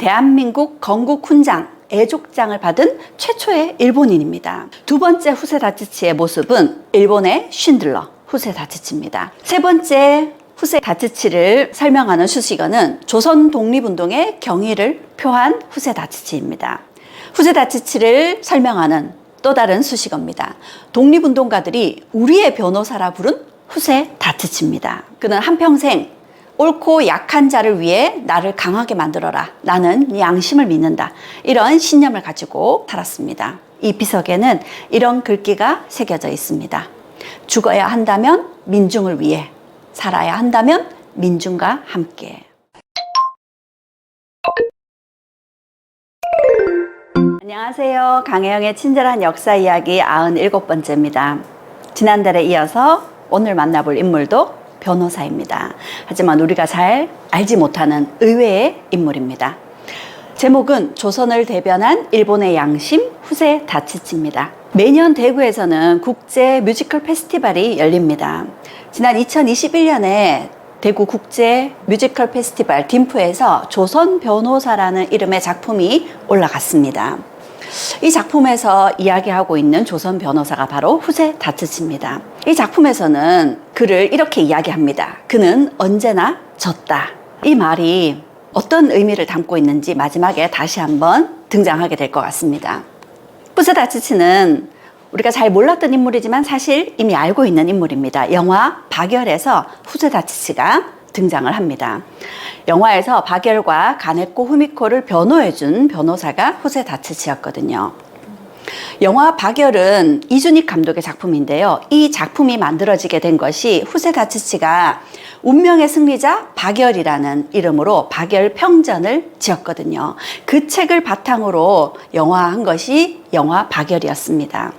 대한민국 건국훈장, 애족장을 받은 최초의 일본인입니다. 두 번째 후세 다치치의 모습은 일본의 쉰들러 후세 다치치입니다. 세 번째 후세 다치치를 설명하는 수식어는 조선 독립운동의 경의를 표한 후세 다치치입니다. 후세 다치치를 설명하는 또 다른 수식어입니다. 독립운동가들이 우리의 변호사라 부른 후세 다치치입니다. 그는 한평생 옳고 약한 자를 위해 나를 강하게 만들어라. 나는 양심을 믿는다. 이런 신념을 가지고 살았습니다. 이 비석에는 이런 글귀가 새겨져 있습니다. 죽어야 한다면 민중을 위해, 살아야 한다면 민중과 함께. 안녕하세요. 강혜영의 친절한 역사 이야기 97번째입니다. 지난달에 이어서 오늘 만나볼 인물도 변호사입니다. 하지만 우리가 잘 알지 못하는 의외의 인물입니다. 제목은 조선을 대변한 일본의 양심 후세 다치치입니다. 매년 대구에서는 국제 뮤지컬 페스티벌이 열립니다. 지난 2021년에 대구 국제 뮤지컬 페스티벌 딤프에서 조선 변호사라는 이름의 작품이 올라갔습니다. 이 작품에서 이야기하고 있는 조선 변호사가 바로 후세 다치치입니다. 이 작품에서는 그를 이렇게 이야기합니다. 그는 언제나 졌다. 이 말이 어떤 의미를 담고 있는지 마지막에 다시 한번 등장하게 될 것 같습니다. 후세 다치치는 우리가 잘 몰랐던 인물이지만 사실 이미 알고 있는 인물입니다. 영화 박열에서 후세 다치치가 등장을 합니다. 영화에서 박열과 가네코 후미코를 변호해준 변호사가 후세 다치치였거든요. 영화 박열은 이준익 감독의 작품인데요. 이 작품이 만들어지게 된 것이 후세 다치치가 운명의 승리자 박열이라는 이름으로 박열 평전을 지었거든요. 그 책을 바탕으로 영화한 것이 영화 박열이었습니다.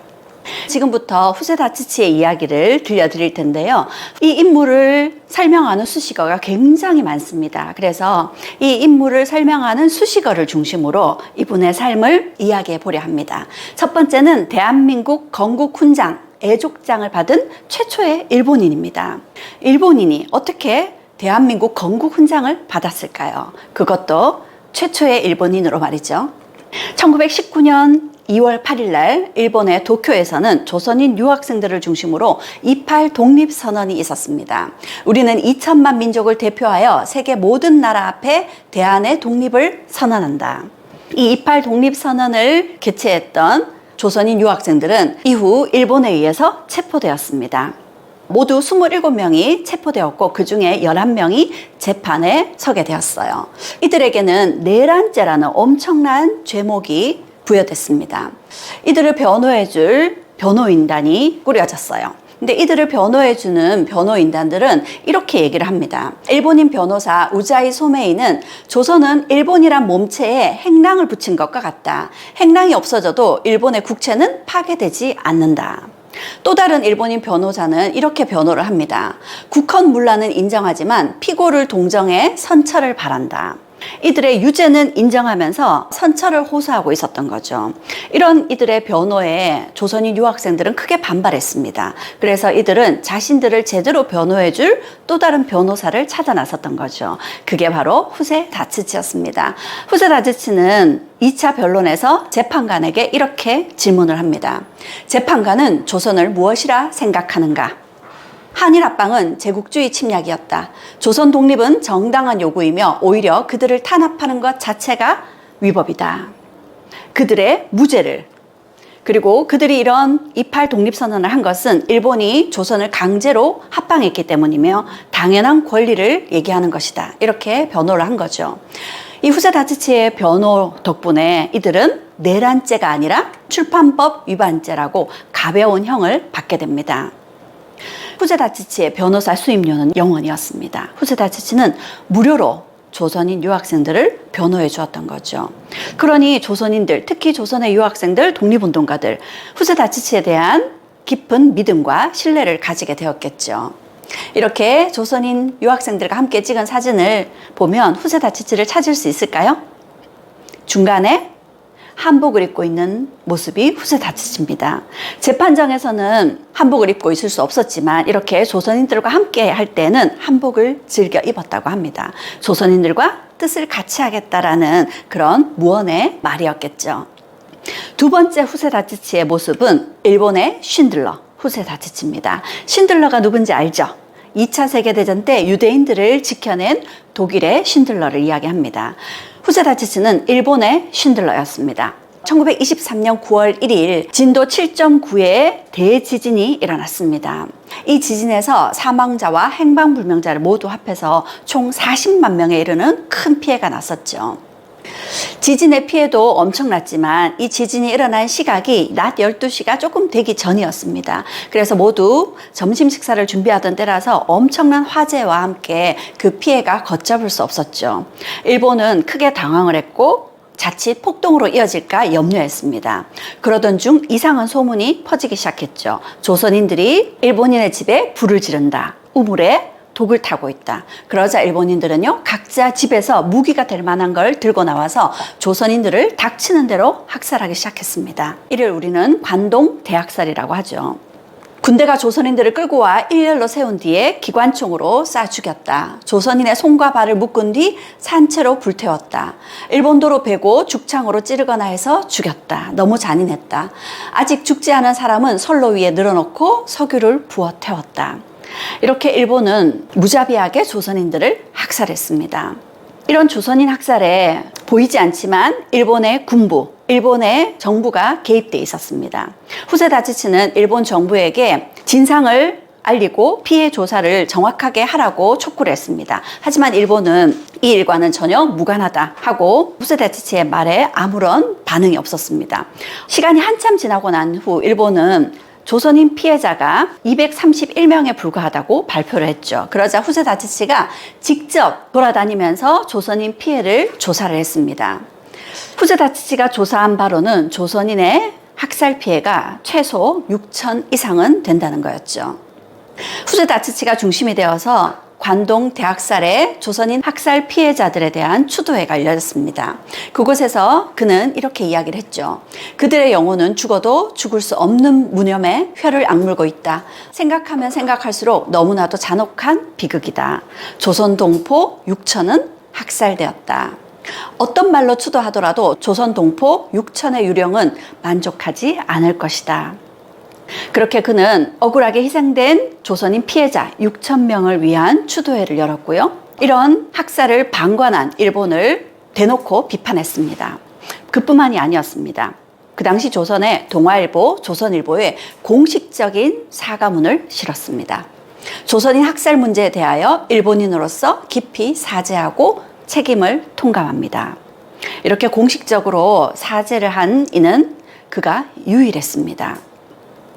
지금부터 후세 다치치의 이야기를 들려드릴 텐데요. 이 인물을 설명하는 수식어가 굉장히 많습니다. 그래서 이 인물을 설명하는 수식어를 중심으로 이분의 삶을 이야기해 보려 합니다. 첫 번째는 대한민국 건국훈장, 애족장을 받은 최초의 일본인입니다. 일본인이 어떻게 대한민국 건국훈장을 받았을까요? 그것도 최초의 일본인으로 말이죠. 1919년 2월 8일 날 일본의 도쿄에서는 조선인 유학생들을 중심으로 28 독립선언이 있었습니다. 우리는 2천만 민족을 대표하여 세계 모든 나라 앞에 대한의 독립을 선언한다. 이 28 독립선언을 개최했던 조선인 유학생들은 이후 일본에 의해서 체포되었습니다. 모두 27명이 체포되었고 그 중에 11명이 재판에 서게 되었어요. 이들에게는 내란죄라는 엄청난 죄목이 부여됐습니다. 이들을 변호해줄 변호인단이 꾸려졌어요. 근데 이들을 변호해주는 변호인단들은 이렇게 얘기를 합니다. 일본인 변호사 우자이 소메이는 조선은 일본이란 몸체에 행랑을 붙인 것과 같다. 행랑이 없어져도 일본의 국채는 파괴되지 않는다. 또 다른 일본인 변호사는 이렇게 변호를 합니다. 국헌문란은 인정하지만 피고를 동정해 선처를 바란다. 이들의 유죄는 인정하면서 선처를 호소하고 있었던 거죠. 이런 이들의 변호에 조선인 유학생들은 크게 반발했습니다. 그래서 이들은 자신들을 제대로 변호해줄 또 다른 변호사를 찾아 나섰던 거죠. 그게 바로 후세 다치치였습니다. 후세 다치치는 2차 변론에서 재판관에게 이렇게 질문을 합니다. 재판관은 조선을 무엇이라 생각하는가? 한일 합방은 제국주의 침략이었다. 조선 독립은 정당한 요구이며 오히려 그들을 탄압하는 것 자체가 위법이다. 그들의 무죄를, 그리고 그들이 이런 28 독립선언을 한 것은 일본이 조선을 강제로 합방했기 때문이며 당연한 권리를 얘기하는 것이다. 이렇게 변호를 한 거죠. 이 후세 다치치의 변호 덕분에 이들은 내란죄가 아니라 출판법 위반죄라고 가벼운 형을 받게 됩니다. 후세 다치치의 변호사 수임료는 0원이었습니다. 후세 다치치는 무료로 조선인 유학생들을 변호해 주었던 거죠. 그러니 조선인들, 특히 조선의 유학생들, 독립운동가들, 후세 다치치에 대한 깊은 믿음과 신뢰를 가지게 되었겠죠. 이렇게 조선인 유학생들과 함께 찍은 사진을 보면 후세 다치치를 찾을 수 있을까요? 중간에 한복을 입고 있는 모습이 후세 다치치입니다. 재판장에서는 한복을 입고 있을 수 없었지만 이렇게 조선인들과 함께 할 때는 한복을 즐겨 입었다고 합니다. 조선인들과 뜻을 같이 하겠다라는 그런 무언의 말이었겠죠. 두 번째 후세다치치의 모습은 일본의 쉰들러 후세다치치입니다. 쉰들러가 누군지 알죠? 2차 세계대전 때 유대인들을 지켜낸 독일의 쉰들러를 이야기합니다. 후세다치치는 일본의 쉰들러였습니다. 1923년 9월 1일 진도 7.9의 대지진이 일어났습니다. 이 지진에서 사망자와 행방불명자를 모두 합해서 총 40만 명에 이르는 큰 피해가 났었죠. 지진의 피해도 엄청났지만 이 지진이 일어난 시각이 낮 12시가 조금 되기 전이었습니다. 그래서 모두 점심 식사를 준비하던 때라서 엄청난 화재와 함께 그 피해가 걷잡을 수 없었죠. 일본은 크게 당황을 했고 자칫 폭동으로 이어질까 염려했습니다. 그러던 중 이상한 소문이 퍼지기 시작했죠. 조선인들이 일본인의 집에 불을 지른다. 우물에 독을 타고 있다. 그러자 일본인들은요, 각자 집에서 무기가 될 만한 걸 들고 나와서 조선인들을 닥치는 대로 학살하기 시작했습니다. 이를 우리는 관동 대학살이라고 하죠. 군대가 조선인들을 끌고 와 일렬로 세운 뒤에 기관총으로 쏴 죽였다. 조선인의 손과 발을 묶은 뒤 산채로 불태웠다. 일본도로 베고 죽창으로 찌르거나 해서 죽였다. 너무 잔인했다. 아직 죽지 않은 사람은 선로 위에 늘어놓고 석유를 부어 태웠다. 이렇게 일본은 무자비하게 조선인들을 학살했습니다. 이런 조선인 학살에 보이지 않지만 일본의 군부, 일본의 정부가 개입돼 있었습니다. 후세다치치는 일본 정부에게 진상을 알리고 피해 조사를 정확하게 하라고 촉구를 했습니다. 하지만 일본은 이 일과는 전혀 무관하다 하고 후세다치치의 말에 아무런 반응이 없었습니다. 시간이 한참 지나고 난 후 일본은 조선인 피해자가 231명에 불과하다고 발표를 했죠. 그러자 후세다치치가 직접 돌아다니면서 조선인 피해를 조사를 했습니다. 후세다치치가 조사한 바로는 조선인의 학살 피해가 최소 6천 이상은 된다는 거였죠. 후세다치치가 중심이 되어서 관동 대학살의 조선인 학살 피해자들에 대한 추도회가 열렸습니다. 그곳에서 그는 이렇게 이야기를 했죠. 그들의 영혼은 죽어도 죽을 수 없는 무념에 혀를 악물고 있다. 생각하면 생각할수록 너무나도 잔혹한 비극이다. 조선 동포 6천은 학살되었다. 어떤 말로 추도하더라도 조선 동포 6천의 유령은 만족하지 않을 것이다. 그렇게 그는 억울하게 희생된 조선인 피해자 6천 명을 위한 추도회를 열었고요. 이런 학살을 방관한 일본을 대놓고 비판했습니다. 그뿐만이 아니었습니다. 그 당시 조선의 동아일보, 조선일보에 공식적인 사과문을 실었습니다. 조선인 학살 문제에 대하여 일본인으로서 깊이 사죄하고 책임을 통감합니다. 이렇게 공식적으로 사죄를 한 이는 그가 유일했습니다.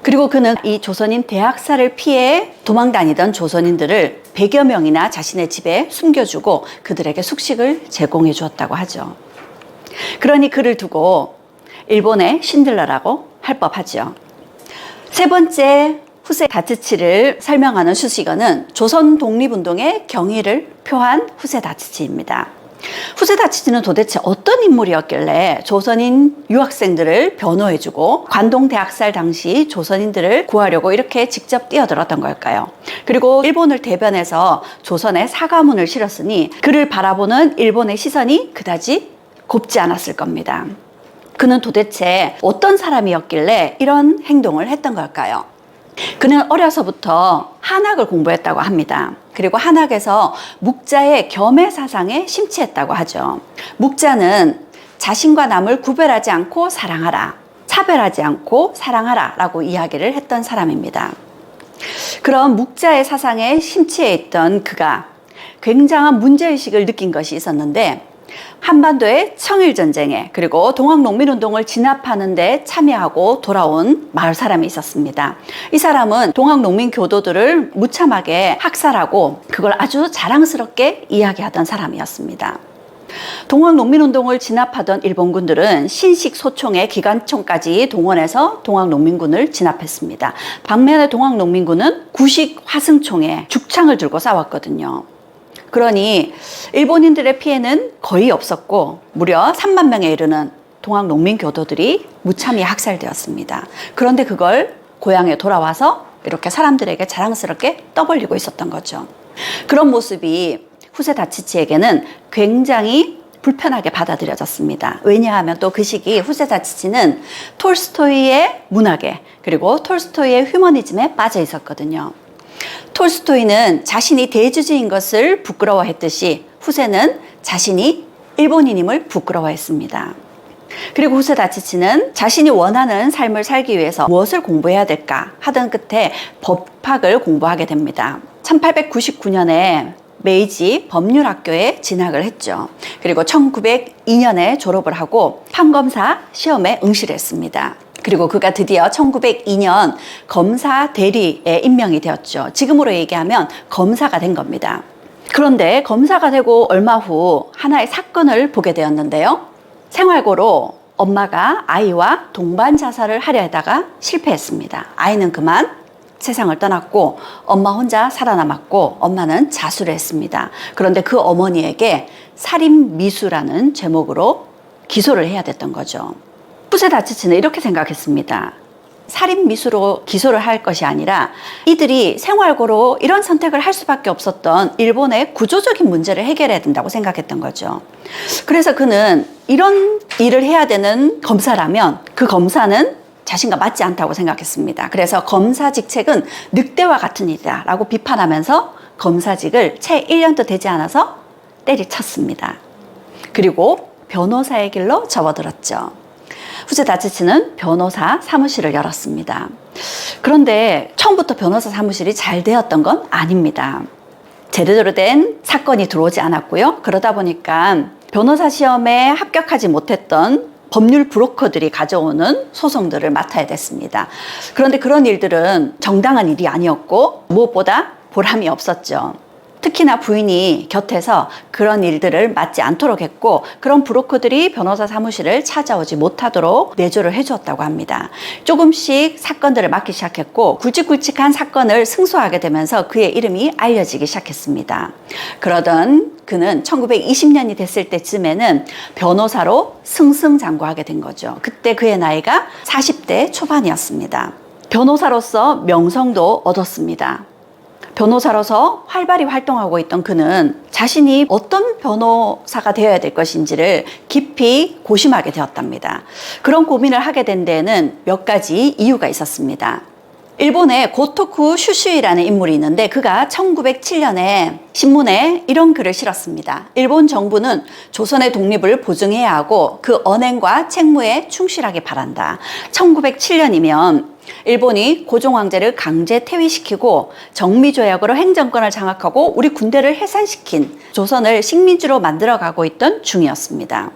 그리고 그는 이 조선인 대학살을 피해 도망다니던 조선인들을 100여 명이나 자신의 집에 숨겨주고 그들에게 숙식을 제공해 주었다고 하죠. 그러니 그를 두고 일본의 신들러라고 할 법하죠. 세 번째 후세다치치를 설명하는 수식어는 조선 독립운동의 경위를 표한 후세다치치입니다. 후세다치치는 도대체 어떤 인물이었길래 조선인 유학생들을 변호해주고 관동 대학살 당시 조선인들을 구하려고 이렇게 직접 뛰어들었던 걸까요? 그리고 일본을 대변해서 조선에 사과문을 실었으니 그를 바라보는 일본의 시선이 그다지 곱지 않았을 겁니다. 그는 도대체 어떤 사람이었길래 이런 행동을 했던 걸까요? 그는 어려서부터 한학을 공부했다고 합니다. 그리고 한학에서 묵자의 겸해 사상에 심취했다고 하죠. 묵자는 자신과 남을 구별하지 않고 사랑하라, 차별하지 않고 사랑하라 라고 이야기를 했던 사람입니다. 그런 묵자의 사상에 심취해 있던 그가 굉장한 문제의식을 느낀 것이 있었는데 한반도의 청일전쟁에 그리고 동학농민운동을 진압하는 데 참여하고 돌아온 마을 사람이 있었습니다. 이 사람은 동학농민 교도들을 무참하게 학살하고 그걸 아주 자랑스럽게 이야기하던 사람이었습니다. 동학농민운동을 진압하던 일본군들은 신식소총의 기관총까지 동원해서 동학농민군을 진압했습니다. 반면에 동학농민군은 구식 화승총에 죽창을 들고 싸웠거든요. 그러니 일본인들의 피해는 거의 없었고 무려 3만 명에 이르는 동학농민 교도들이 무참히 학살되었습니다. 그런데 그걸 고향에 돌아와서 이렇게 사람들에게 자랑스럽게 떠벌리고 있었던 거죠. 그런 모습이 후세 다치치에게는 굉장히 불편하게 받아들여졌습니다. 왜냐하면 또 그 시기 후세 다치치는 톨스토이의 문학에 그리고 톨스토이의 휴머니즘에 빠져 있었거든요. 톨스토이는 자신이 대주주인 것을 부끄러워했듯이 후세는 자신이 일본인임을 부끄러워했습니다. 그리고 후세 다치치는 자신이 원하는 삶을 살기 위해서 무엇을 공부해야 될까 하던 끝에 법학을 공부하게 됩니다. 1899년에 메이지 법률학교에 진학을 했죠. 그리고 1902년에 졸업을 하고 판검사 시험에 응시를 했습니다. 그리고 그가 드디어 1902년 검사 대리에 임명이 되었죠. 지금으로 얘기하면 검사가 된 겁니다. 그런데 검사가 되고 얼마 후 하나의 사건을 보게 되었는데요. 생활고로 엄마가 아이와 동반 자살을 하려 하다가 실패했습니다. 아이는 그만 세상을 떠났고 엄마 혼자 살아남았고 엄마는 자수를 했습니다. 그런데 그 어머니에게 살인미수라는 제목으로 기소를 해야 됐던 거죠. 후세 다치치는 이렇게 생각했습니다. 살인미수로 기소를 할 것이 아니라 이들이 생활고로 이런 선택을 할 수밖에 없었던 일본의 구조적인 문제를 해결해야 된다고 생각했던 거죠. 그래서 그는 이런 일을 해야 되는 검사라면 그 검사는 자신과 맞지 않다고 생각했습니다. 그래서 검사 직책은 늑대와 같은 일이다 라고 비판하면서 검사직을 채 1년도 되지 않아서 때리쳤습니다. 그리고 변호사의 길로 접어들었죠. 후세 다치치는 변호사 사무실을 열었습니다. 그런데 처음부터 변호사 사무실이 잘 되었던 건 아닙니다. 제대로 된 사건이 들어오지 않았고요. 그러다 보니까 변호사 시험에 합격하지 못했던 법률 브로커들이 가져오는 소송들을 맡아야 됐습니다. 그런데 그런 일들은 정당한 일이 아니었고 무엇보다 보람이 없었죠. 특히나 부인이 곁에서 그런 일들을 맡지 않도록 했고 그런 브로커들이 변호사 사무실을 찾아오지 못하도록 내조를 해주었다고 합니다. 조금씩 사건들을 맡기 시작했고 굵직굵직한 사건을 승소하게 되면서 그의 이름이 알려지기 시작했습니다. 그러던 그는 1920년이 됐을 때쯤에는 변호사로 승승장구하게 된 거죠. 그때 그의 나이가 40대 초반이었습니다. 변호사로서 명성도 얻었습니다. 변호사로서 활발히 활동하고 있던 그는 자신이 어떤 변호사가 되어야 될 것인지를 깊이 고심하게 되었답니다. 그런 고민을 하게 된 데에는 몇 가지 이유가 있었습니다. 일본의 고토쿠 슈슈이라는 인물이 있는데 그가 1907년에 신문에 이런 글을 실었습니다. 일본 정부는 조선의 독립을 보증해야 하고 그 언행과 책무에 충실하게 바란다. 1907년이면 일본이 고종 황제를 강제 퇴위시키고 정미조약으로 행정권을 장악하고 우리 군대를 해산시킨 조선을 식민지로 만들어가고 있던 중이었습니다.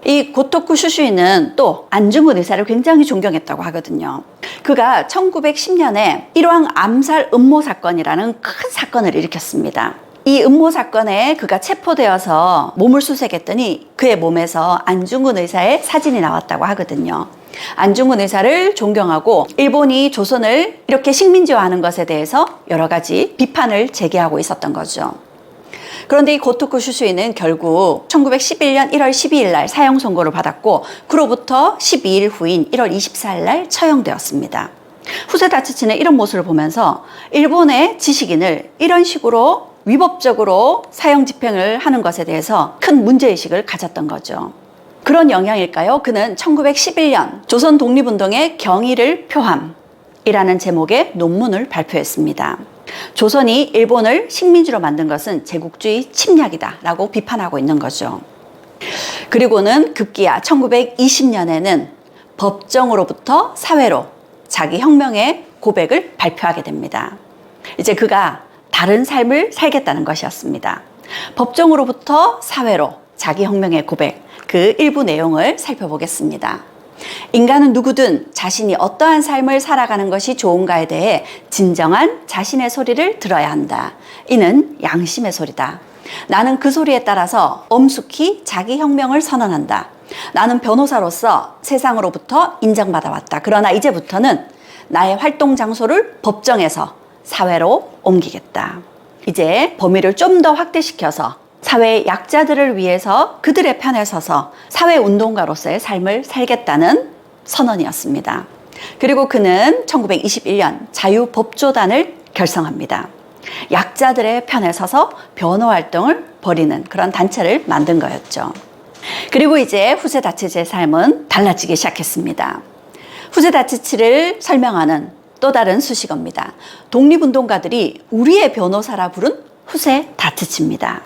이 고토쿠 슈슈이는 또 안중근 의사를 굉장히 존경했다고 하거든요. 그가 1910년에 일왕 암살 음모 사건이라는 큰 사건을 일으켰습니다. 이 음모 사건에 그가 체포되어서 몸을 수색했더니 그의 몸에서 안중근 의사의 사진이 나왔다고 하거든요. 안중근 의사를 존경하고 일본이 조선을 이렇게 식민지화하는 것에 대해서 여러 가지 비판을 제기하고 있었던 거죠. 그런데 이 고토쿠 슈슈이는 결국 1911년 1월 12일 날 사형 선고를 받았고 그로부터 12일 후인 1월 24일 날 처형되었습니다. 후세 다치치는 이런 모습을 보면서 일본의 지식인을 이런 식으로 위법적으로 사형 집행을 하는 것에 대해서 큰 문제의식을 가졌던 거죠. 그런 영향일까요? 그는 1911년 조선 독립운동의 경의를 표함이라는 제목의 논문을 발표했습니다. 조선이 일본을 식민지로 만든 것은 제국주의 침략이다 라고 비판하고 있는 거죠. 그리고는 급기야 1920년에는 법정으로부터 사회로 자기 혁명의 고백을 발표하게 됩니다. 이제 그가 다른 삶을 살겠다는 것이었습니다. 법정으로부터 사회로 자기 혁명의 고백, 그 일부 내용을 살펴보겠습니다. 인간은 누구든 자신이 어떠한 삶을 살아가는 것이 좋은가에 대해 진정한 자신의 소리를 들어야 한다. 이는 양심의 소리다. 나는 그 소리에 따라서 엄숙히 자기 혁명을 선언한다. 나는 변호사로서 세상으로부터 인정받아 왔다. 그러나 이제부터는 나의 활동 장소를 법정에서 사회로 옮기겠다. 이제 범위를 좀 더 확대시켜서 사회의 약자들을 위해서 그들의 편에 서서 사회운동가로서의 삶을 살겠다는 선언이었습니다. 그리고 그는 1921년 자유법조단을 결성합니다. 약자들의 편에 서서 변호 활동을 벌이는 그런 단체를 만든 거였죠. 그리고 이제 후세 다치치의 삶은 달라지기 시작했습니다. 후세 다치치를 설명하는 또 다른 수식어입니다. 독립운동가들이 우리의 변호사라 부른 후세 다치치입니다.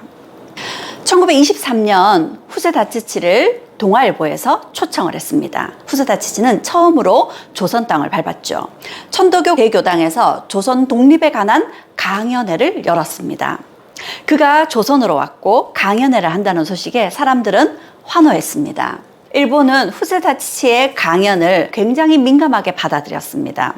1923년 후세 다치치를 동아일보에서 초청을 했습니다. 후세 다치치는 처음으로 조선 땅을 밟았죠. 천도교 개교당에서 조선 독립에 관한 강연회를 열었습니다. 그가 조선으로 왔고 강연회를 한다는 소식에 사람들은 환호했습니다. 일본은 후세 다치치의 강연을 굉장히 민감하게 받아들였습니다.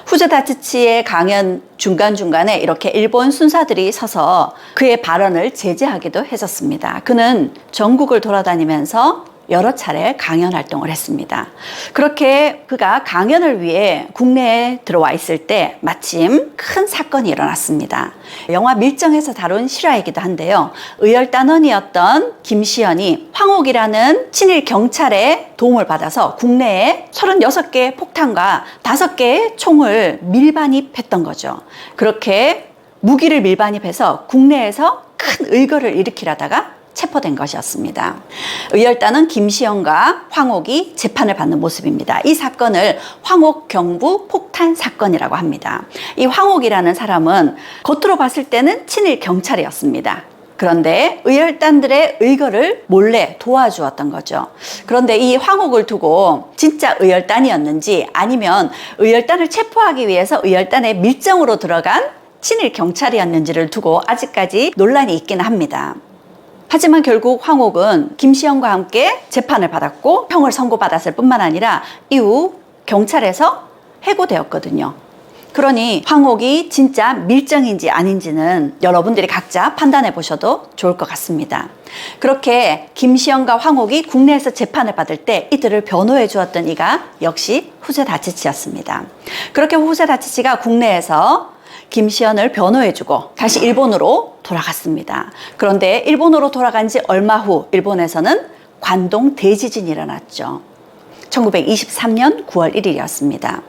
후세 다치치의 강연 중간중간에 이렇게 일본 순사들이 서서 그의 발언을 제재하기도 했었습니다. 그는 전국을 돌아다니면서 여러 차례 강연 활동을 했습니다. 그렇게 그가 강연을 위해 국내에 들어와 있을 때 마침 큰 사건이 일어났습니다. 영화 밀정에서 다룬 실화이기도 한데요. 의열단원이었던 김시현이 황옥이라는 친일 경찰의 도움을 받아서 국내에 36개의 폭탄과 5개의 총을 밀반입했던 거죠. 그렇게 무기를 밀반입해서 국내에서 큰 의거를 일으키려다가 체포된 것이었습니다. 의열단은 김시현과 황옥이 재판을 받는 모습입니다. 이 사건을 황옥 경부 폭탄 사건이라고 합니다. 이 황옥이라는 사람은 겉으로 봤을 때는 친일 경찰이었습니다. 그런데 의열단들의 의거를 몰래 도와주었던 거죠. 그런데 이 황옥을 두고 진짜 의열단이었는지 아니면 의열단을 체포하기 위해서 의열단의 밀정으로 들어간 친일 경찰이었는지를 두고 아직까지 논란이 있긴 합니다. 하지만 결국 황옥은 김시현과 함께 재판을 받았고 형을 선고받았을 뿐만 아니라 이후 경찰에서 해고되었거든요. 그러니 황옥이 진짜 밀정인지 아닌지는 여러분들이 각자 판단해 보셔도 좋을 것 같습니다. 그렇게 김시현과 황옥이 국내에서 재판을 받을 때 이들을 변호해 주었던 이가 역시 후세 다치치였습니다. 그렇게 후세 다치치가 국내에서 김시현을 변호해주고 다시 일본으로 돌아갔습니다. 그런데 일본으로 돌아간 지 얼마 후 일본에서는 관동 대지진이 일어났죠. 1923년 9월 1일이었습니다.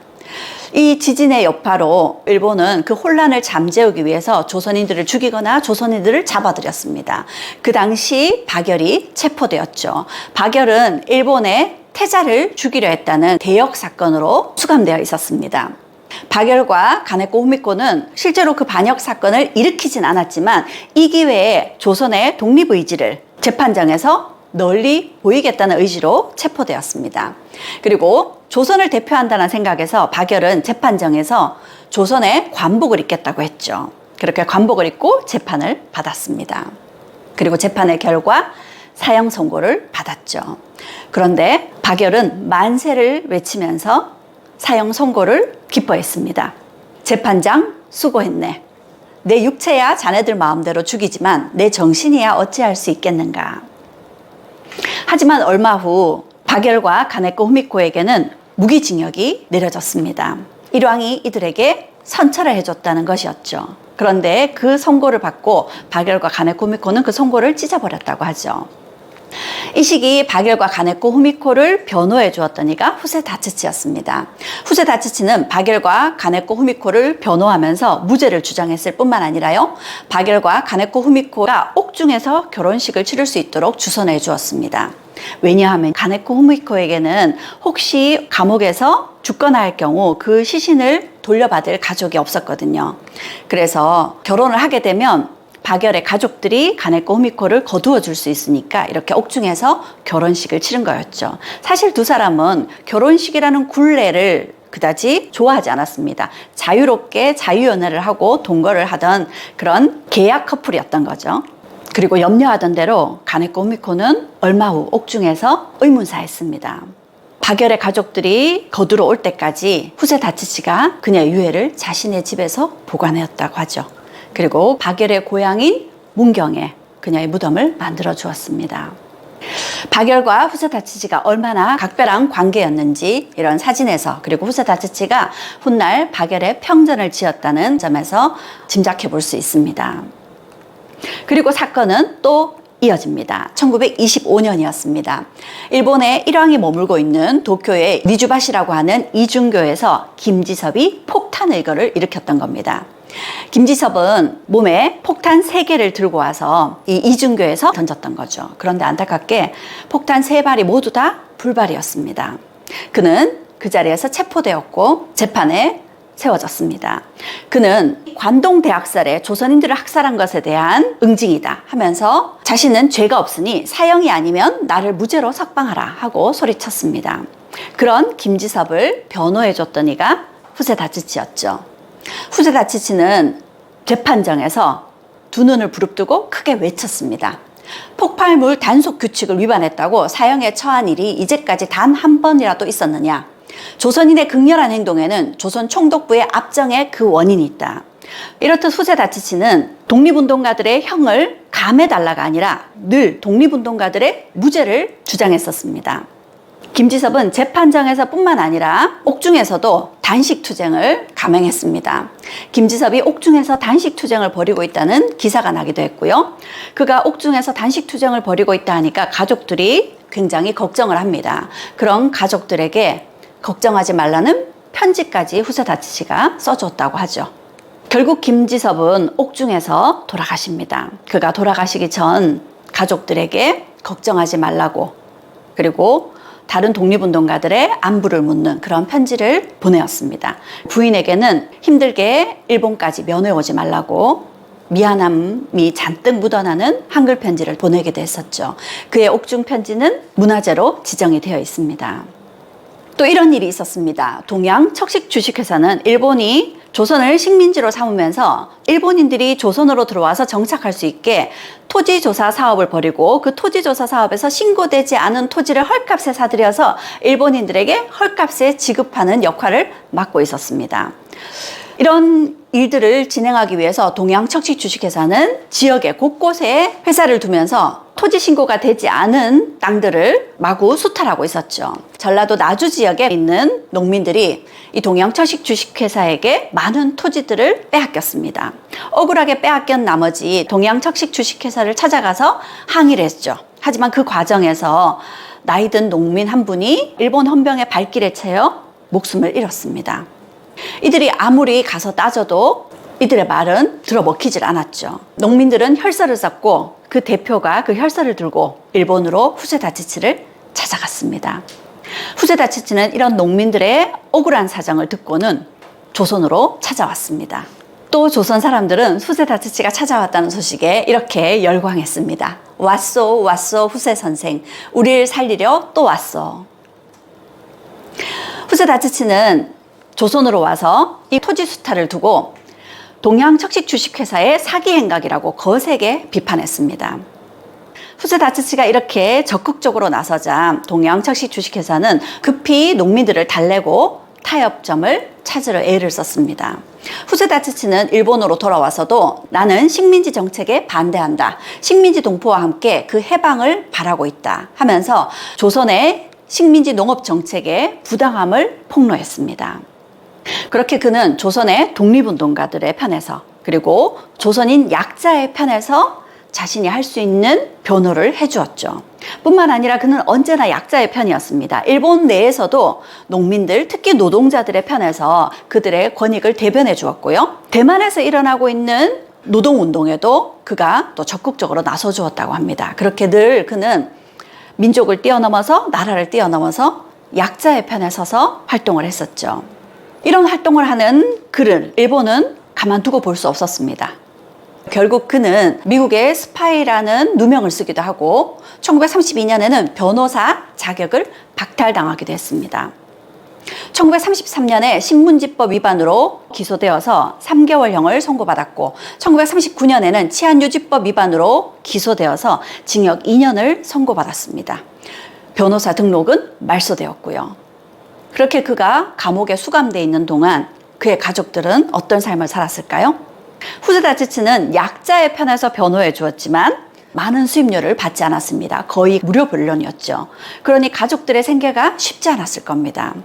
이 지진의 여파로 일본은 그 혼란을 잠재우기 위해서 조선인들을 죽이거나 조선인들을 잡아들였습니다. 그 당시 박열이 체포되었죠. 박열은 일본의 태자를 죽이려 했다는 대역 사건으로 수감되어 있었습니다. 박열과 가네코 후미코는 실제로 그 반역 사건을 일으키진 않았지만 이 기회에 조선의 독립의지를 재판장에서 널리 보이겠다는 의지로 체포되었습니다. 그리고 조선을 대표한다는 생각에서 박열은 재판정에서 조선의 관복을 입겠다고 했죠. 그렇게 관복을 입고 재판을 받았습니다. 그리고 재판의 결과 사형 선고를 받았죠. 그런데 박열은 만세를 외치면서 사형 선고를 기뻐했습니다. 재판장 수고했네. 내 육체야 자네들 마음대로 죽이지만 내 정신이야 어찌할 수 있겠는가. 하지만 얼마 후 박열과 가네코 후미코에게는 무기징역이 내려졌습니다. 일왕이 이들에게 선처를 해줬다는 것이었죠. 그런데 그 선고를 받고 박열과 가네코 후미코는 그 선고를 찢어버렸다고 하죠. 이 시기 박열과 가네코 후미코를 변호해 주었던 이가 후세 다치치였습니다. 후세 다치치는 박열과 가네코 후미코를 변호하면서 무죄를 주장했을 뿐만 아니라요, 박열과 가네코 후미코가 옥중에서 결혼식을 치를 수 있도록 주선해 주었습니다. 왜냐하면 가네코 후미코에게는 혹시 감옥에서 죽거나 할 경우 그 시신을 돌려받을 가족이 없었거든요. 그래서 결혼을 하게 되면 박열의 가족들이 가네코 후미코를 거두어 줄 수 있으니까 이렇게 옥중에서 결혼식을 치른 거였죠. 사실 두 사람은 결혼식이라는 굴레를 그다지 좋아하지 않았습니다. 자유롭게 자유연애를 하고 동거를 하던 그런 계약 커플이었던 거죠. 그리고 염려하던 대로 가네코 후미코는 얼마 후 옥중에서 의문사했습니다. 박열의 가족들이 거두러 올 때까지 후세 다치치가 그녀의 유해를 자신의 집에서 보관해왔다고 하죠. 그리고 박열의 고향인 문경에 그녀의 무덤을 만들어 주었습니다. 박열과 후세 다치치가 얼마나 각별한 관계였는지 이런 사진에서, 그리고 후세 다치치가 훗날 박열의 평전을 지었다는 점에서 짐작해 볼 수 있습니다. 그리고 사건은 또 이어집니다. 1925년이었습니다. 일본의 일왕이 머물고 있는 도쿄의 니주바시라고 하는 이중교에서 김지섭이 폭탄 의거를 일으켰던 겁니다. 김지섭은 몸에 폭탄 3개를 들고 와서 이 이중교에서 던졌던 거죠. 그런데 안타깝게 폭탄 3발이 모두 다 불발이었습니다. 그는 그 자리에서 체포되었고 재판에 세워졌습니다. 그는 관동 대학살에 조선인들을 학살한 것에 대한 응징이다 하면서 자신은 죄가 없으니 사형이 아니면 나를 무죄로 석방하라 하고 소리쳤습니다. 그런 김지섭을 변호해줬던 이가 후세다치치였죠. 후세다치치는 재판정에서 두 눈을 부릅뜨고 크게 외쳤습니다. 폭발물 단속 규칙을 위반했다고 사형에 처한 일이 이제까지 단 한 번이라도 있었느냐? 조선인의 극렬한 행동에는 조선 총독부의 압정에 그 원인이 있다. 이렇듯 후세다치치는 독립운동가들의 형을 감해달라가 아니라 늘 독립운동가들의 무죄를 주장했었습니다. 김지섭은 재판정에서 뿐만 아니라 옥중에서도 단식투쟁을 감행했습니다. 김지섭이 옥중에서 단식투쟁을 벌이고 있다는 기사가 나기도 했고요. 그가 옥중에서 단식투쟁을 벌이고 있다 하니까 가족들이 굉장히 걱정을 합니다. 그런 가족들에게 걱정하지 말라는 편지까지 후세다치치가 써줬다고 하죠. 결국 김지섭은 옥중에서 돌아가십니다. 그가 돌아가시기 전 가족들에게 걱정하지 말라고, 그리고 다른 독립운동가들의 안부를 묻는 그런 편지를 보내었습니다. 부인에게는 힘들게 일본까지 면회 오지 말라고 미안함이 잔뜩 묻어나는 한글 편지를 보내기도 했었죠. 그의 옥중 편지는 문화재로 지정이 되어 있습니다. 또 이런 일이 있었습니다. 동양 척식 주식회사는 일본이 조선을 식민지로 삼으면서 일본인들이 조선으로 들어와서 정착할 수 있게 토지조사 사업을 벌이고 그 토지조사 사업에서 신고되지 않은 토지를 헐값에 사들여서 일본인들에게 헐값에 지급하는 역할을 맡고 있었습니다. 이런 일들을 진행하기 위해서 동양척식 주식회사는 지역에 곳곳에 회사를 두면서 토지 신고가 되지 않은 땅들을 마구 수탈하고 있었죠. 전라도 나주 지역에 있는 농민들이 이 동양척식 주식회사에게 많은 토지들을 빼앗겼습니다. 억울하게 빼앗긴 나머지 동양척식 주식회사를 찾아가서 항의를 했죠. 하지만 그 과정에서 나이든 농민 한 분이 일본 헌병의 발길에 채여 목숨을 잃었습니다. 이들이 아무리 가서 따져도 이들의 말은 들어먹히질 않았죠. 농민들은 혈서를 썼고 그 대표가 그 혈서를 들고 일본으로 후세다치치를 찾아갔습니다. 후세다치치는 이런 농민들의 억울한 사정을 듣고는 조선으로 찾아왔습니다. 또 조선 사람들은 후세다치치가 찾아왔다는 소식에 이렇게 열광했습니다. 왔소 왔소 후세 선생, 우리를 살리려 또 왔어. 후세다치치는 조선으로 와서 이 토지 수탈을 두고 동양척식 주식회사의 사기 행각이라고 거세게 비판했습니다. 후세다치치가 이렇게 적극적으로 나서자 동양척식 주식회사는 급히 농민들을 달래고 타협점을 찾으려 애를 썼습니다. 후세다치치는 일본으로 돌아와서도 나는 식민지 정책에 반대한다. 식민지 동포와 함께 그 해방을 바라고 있다 하면서 조선의 식민지 농업 정책의 부당함을 폭로했습니다. 그렇게 그는 조선의 독립운동가들의 편에서 그리고 조선인 약자의 편에서 자신이 할 수 있는 변호를 해주었죠. 뿐만 아니라 그는 언제나 약자의 편이었습니다. 일본 내에서도 농민들, 특히 노동자들의 편에서 그들의 권익을 대변해 주었고요. 대만에서 일어나고 있는 노동운동에도 그가 또 적극적으로 나서 주었다고 합니다. 그렇게 늘 그는 민족을 뛰어넘어서, 나라를 뛰어넘어서 약자의 편에 서서 활동을 했었죠. 이런 활동을 하는 그를 일본은 가만두고 볼 수 없었습니다. 결국 그는 미국의 스파이라는 누명을 쓰기도 하고 1932년에는 변호사 자격을 박탈당하기도 했습니다. 1933년에 신문지법 위반으로 기소되어서 3개월형을 선고받았고 1939년에는 치안유지법 위반으로 기소되어서 징역 2년을 선고받았습니다. 변호사 등록은 말소되었고요. 그렇게 그가 감옥에 수감되어 있는 동안 그의 가족들은 어떤 삶을 살았을까요? 후세다치치는 약자의 편에서 변호해 주었지만 많은 수임료를 받지 않았습니다. 거의 무료 변론이었죠. 그러니 가족들의 생계가 쉽지 않았을 겁니다.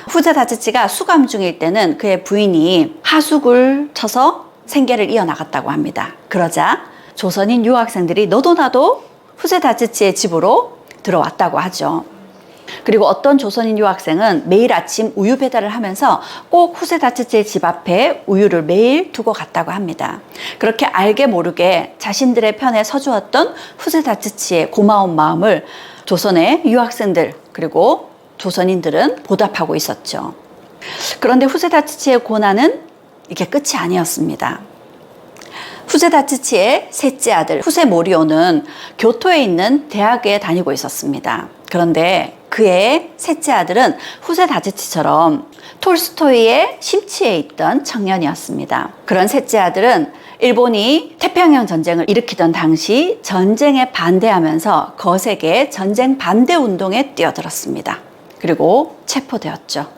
후세다치치가 수감 중일 때는 그의 부인이 하숙을 쳐서 생계를 이어나갔다고 합니다. 그러자 조선인 유학생들이 너도 나도 후세다치치의 집으로 들어왔다고 하죠. 그리고 어떤 조선인 유학생은 매일 아침 우유 배달을 하면서 꼭 후세다츠치의 집 앞에 우유를 매일 두고 갔다고 합니다. 그렇게 알게 모르게 자신들의 편에 서주었던 후세다츠치의 고마운 마음을 조선의 유학생들 그리고 조선인들은 보답하고 있었죠. 그런데 후세다츠치의 고난은 이게 끝이 아니었습니다. 후세다츠치의 셋째 아들 후세모리오는 교토에 있는 대학에 다니고 있었습니다. 그런데 그의 셋째 아들은 후세다츠치처럼 톨스토이의 심취해 있던 청년이었습니다. 그런 셋째 아들은 일본이 태평양 전쟁을 일으키던 당시 전쟁에 반대하면서 거세게 전쟁 반대 운동에 뛰어들었습니다. 그리고 체포되었죠.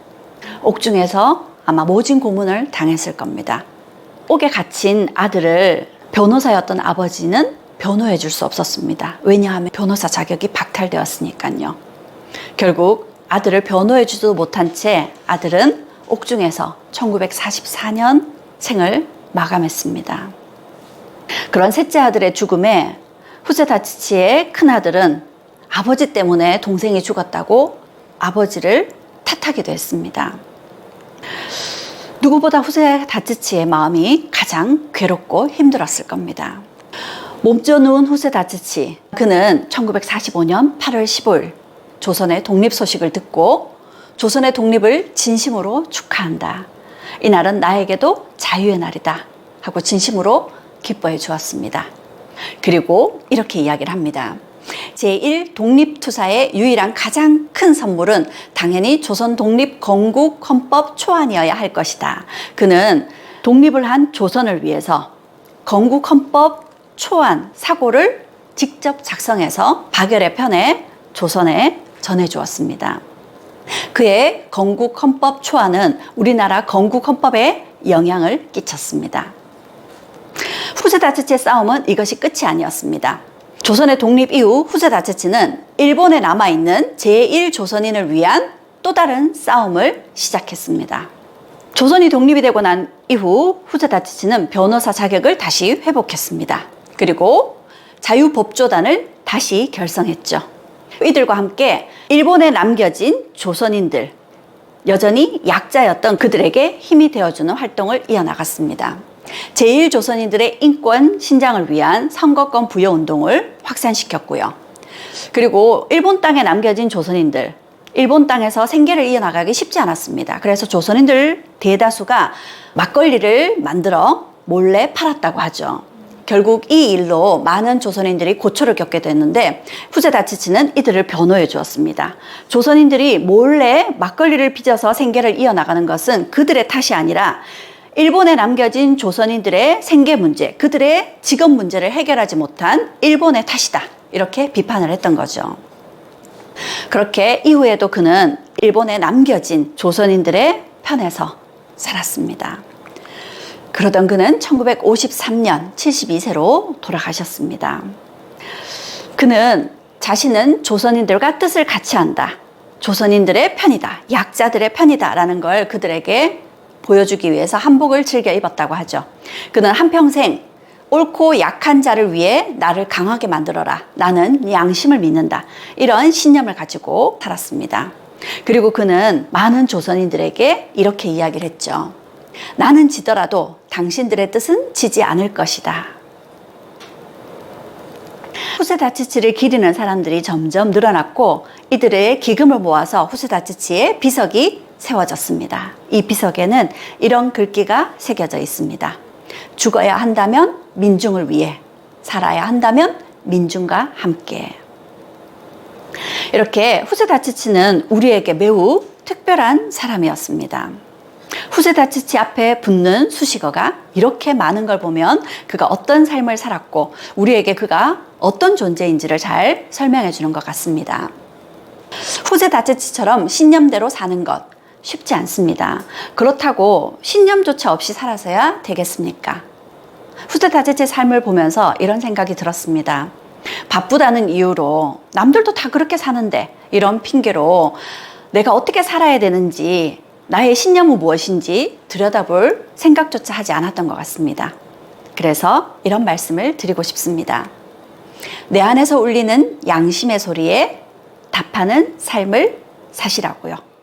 옥중에서 아마 모진 고문을 당했을 겁니다. 옥에 갇힌 아들을 변호사였던 아버지는 변호해 줄 수 없었습니다. 왜냐하면 변호사 자격이 박탈되었으니까요. 결국 아들을 변호해 주지도 못한 채 아들은 옥중에서 1944년 생을 마감했습니다. 그런 셋째 아들의 죽음에 후세다츠치의 큰아들은 아버지 때문에 동생이 죽었다고 아버지를 탓하기도 했습니다. 누구보다 후세다츠치의 마음이 가장 괴롭고 힘들었을 겁니다. 몸져 누운 후세다츠치, 그는 1945년 8월 15일 조선의 독립 소식을 듣고 조선의 독립을 진심으로 축하한다. 이날은 나에게도 자유의 날이다 하고 진심으로 기뻐해 주었습니다. 그리고 이렇게 이야기를 합니다. 제1 독립투사의 유일한 가장 큰 선물은 당연히 조선 독립 건국 헌법 초안이어야 할 것이다. 그는 독립을 한 조선을 위해서 건국 헌법 초안 사고를 직접 작성해서 박열의 편에 조선에 전해주었습니다. 그의 건국 헌법 초안은 우리나라 건국 헌법에 영향을 끼쳤습니다. 후세다츠치의 싸움은 이것이 끝이 아니었습니다. 조선의 독립 이후 후세다츠치는 일본에 남아있는 제1조선인을 위한 또 다른 싸움을 시작했습니다. 조선이 독립이 되고 난 이후 후세다츠치는 변호사 자격을 다시 회복했습니다. 그리고 자유법조단을 다시 결성했죠. 이들과 함께 일본에 남겨진 조선인들, 여전히 약자였던 그들에게 힘이 되어주는 활동을 이어나갔습니다. 제1조선인들의 인권 신장을 위한 선거권 부여 운동을 확산시켰고요. 그리고 일본 땅에 남겨진 조선인들, 일본 땅에서 생계를 이어나가기 쉽지 않았습니다. 그래서 조선인들 대다수가 막걸리를 만들어 몰래 팔았다고 하죠. 결국 이 일로 많은 조선인들이 고초를 겪게 됐는데 후세다츠치는 이들을 변호해 주었습니다. 조선인들이 몰래 막걸리를 빚어서 생계를 이어나가는 것은 그들의 탓이 아니라 일본에 남겨진 조선인들의 생계 문제, 그들의 직업 문제를 해결하지 못한 일본의 탓이다. 이렇게 비판을 했던 거죠. 그렇게 이후에도 그는 일본에 남겨진 조선인들의 편에서 살았습니다. 그러던 그는 1953년 72세로 돌아가셨습니다. 그는 자신은 조선인들과 뜻을 같이 한다. 조선인들의 편이다. 약자들의 편이다. 라는 걸 그들에게 보여주기 위해서 한복을 즐겨 입었다고 하죠. 그는 한평생 옳고 약한 자를 위해 나를 강하게 만들어라. 나는 양심을 믿는다. 이런 신념을 가지고 살았습니다. 그리고 그는 많은 조선인들에게 이렇게 이야기를 했죠. 나는 지더라도 당신들의 뜻은 지지 않을 것이다. 후세다츠치를 기리는 사람들이 점점 늘어났고 이들의 기금을 모아서 후세다츠치의 비석이 세워졌습니다. 이 비석에는 이런 글귀가 새겨져 있습니다. 죽어야 한다면 민중을 위해, 살아야 한다면 민중과 함께. 이렇게 후세다츠치는 우리에게 매우 특별한 사람이었습니다. 후세다츠치 앞에 붙는 수식어가 이렇게 많은 걸 보면 그가 어떤 삶을 살았고 우리에게 그가 어떤 존재인지를 잘 설명해 주는 것 같습니다. 후세다츠치처럼 신념대로 사는 것 쉽지 않습니다. 그렇다고 신념조차 없이 살아서야 되겠습니까? 후세다츠치의 삶을 보면서 이런 생각이 들었습니다. 바쁘다는 이유로 남들도 다 그렇게 사는데 이런 핑계로 내가 어떻게 살아야 되는지 나의 신념은 무엇인지 들여다볼 생각조차 하지 않았던 것 같습니다. 그래서 이런 말씀을 드리고 싶습니다. 내 안에서 울리는 양심의 소리에 답하는 삶을 사시라고요.